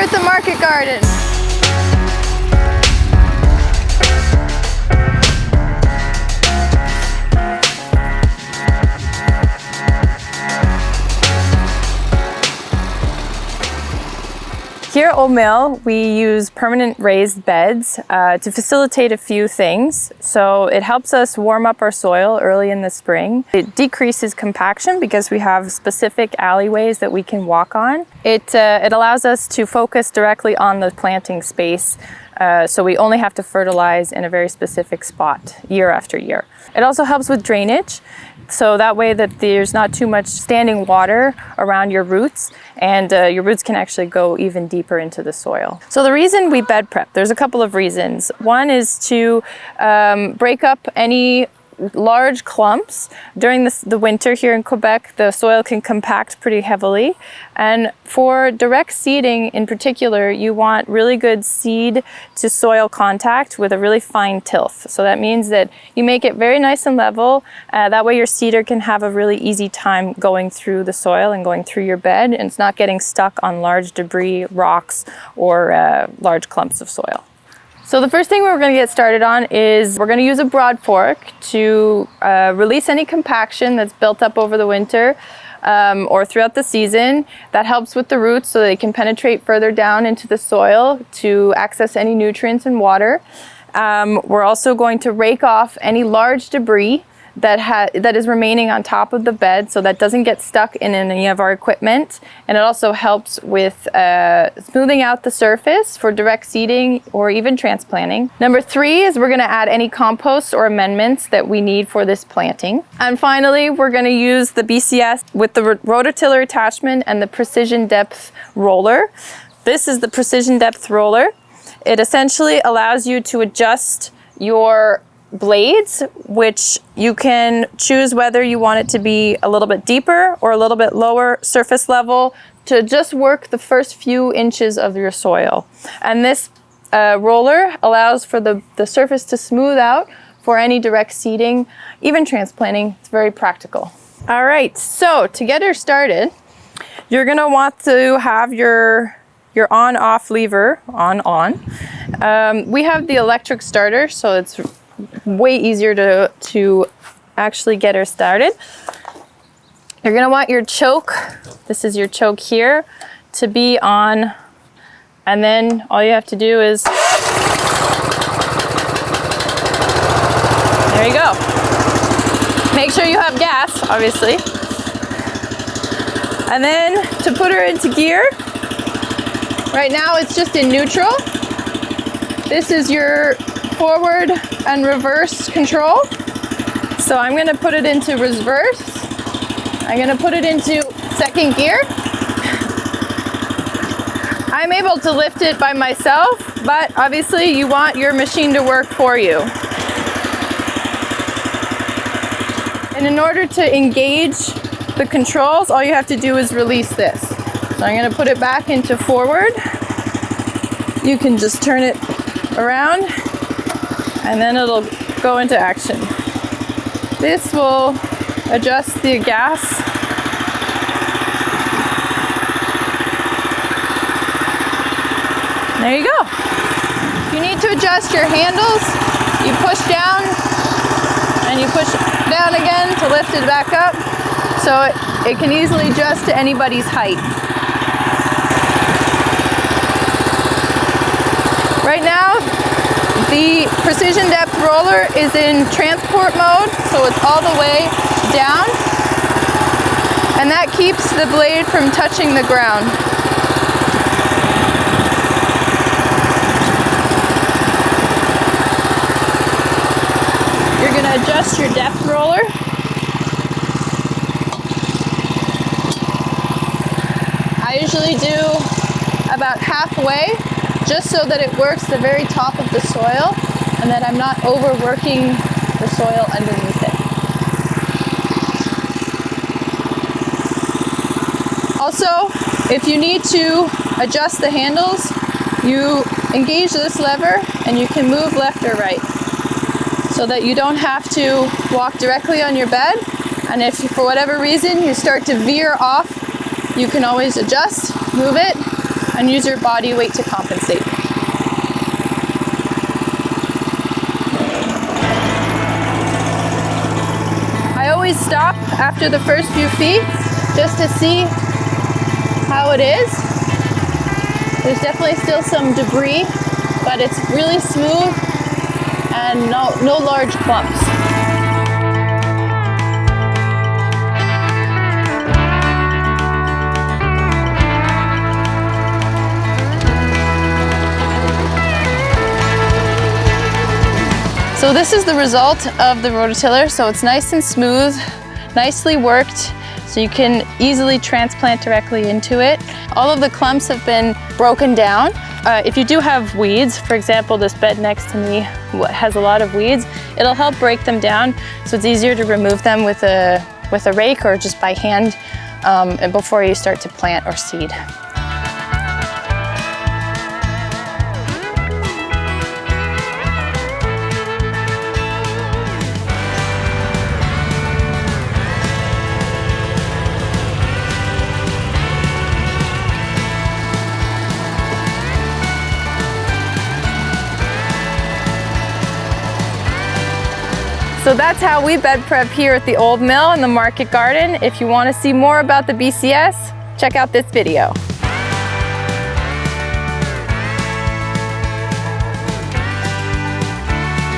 at the market garden. Here at Old Mill, we use permanent raised beds to facilitate a few things. So it helps us warm up our soil early in the spring. It decreases compaction because we have specific alleyways that we can walk on. It allows us to focus directly on the planting space. So we only have to fertilize in a very specific spot year after year. It also helps with drainage. So that way that there's not too much standing water around your roots, and your roots can actually go even deeper into the soil. So the reason we bed prep, there's a couple of reasons. One is to break up any large clumps. During the winter here in Quebec, the soil can compact pretty heavily. And for direct seeding in particular, you want really good seed to soil contact with a really fine tilth. So that means that you make it very nice and level. That way your seeder can have a really easy time going through the soil and going through your bed, and it's not getting stuck on large debris, rocks, or large clumps of soil. So the first thing we're going to get started on is we're going to use a broad fork to release any compaction that's built up over the winter or throughout the season. That helps with the roots so they can penetrate further down into the soil to access any nutrients and water. We're also going to rake off any large debris that is remaining on top of the bed, so that doesn't get stuck in any of our equipment. And it also helps with smoothing out the surface for direct seeding or even transplanting. Number 3 is we're going to add any compost or amendments that we need for this planting. And finally, we're going to use the BCS with the rototiller attachment and the precision depth roller. This is the precision depth roller. It essentially allows you to adjust your blades, which you can choose whether you want it to be a little bit deeper or a little bit lower surface level to just work the first few inches of your soil. And this roller allows for the surface to smooth out for any direct seeding, even transplanting. It's very practical. All right, so to get her started, you're gonna want to have your on-off lever on. We have the electric starter, so it's way easier to actually get her started. You're gonna want your choke, this is your choke here, to be on, and then all you have to do is, there you go. Make sure you have gas, obviously. And then to put her into gear, right now it's just in neutral. This is your forward and reverse control. So I'm going to put it into reverse. I'm going to put it into second gear. I'm able to lift it by myself, but obviously you want your machine to work for you. And in order to engage the controls, all you have to do is release this. So I'm going to put it back into forward. You can just turn it around, and then it'll go into action. This will adjust the gas. There you go. If you need to adjust your handles, you push down and you push down again to lift it back up, so it can easily adjust to anybody's height. Right now, the precision depth roller is in transport mode, so it's all the way down, and that keeps the blade from touching the ground. You're going to adjust your depth roller. I usually do about halfway, just so that it works the very top of the soil and that I'm not overworking the soil underneath it. Also, if you need to adjust the handles, you engage this lever and you can move left or right so that you don't have to walk directly on your bed. And if for whatever reason you start to veer off, you can always adjust, move it, and use your body weight to compensate. I always stop after the first few feet just to see how it is. There's definitely still some debris, but it's really smooth and no large clumps. So this is the result of the rototiller. So it's nice and smooth, nicely worked, so you can easily transplant directly into it. All of the clumps have been broken down. If you do have weeds, for example, this bed next to me has a lot of weeds, it'll help break them down, so it's easier to remove them with a rake or just by hand before you start to plant or seed. So that's how we bed prep here at the Old Mill in the Market Garden. If you want to see more about the BCS, check out this video.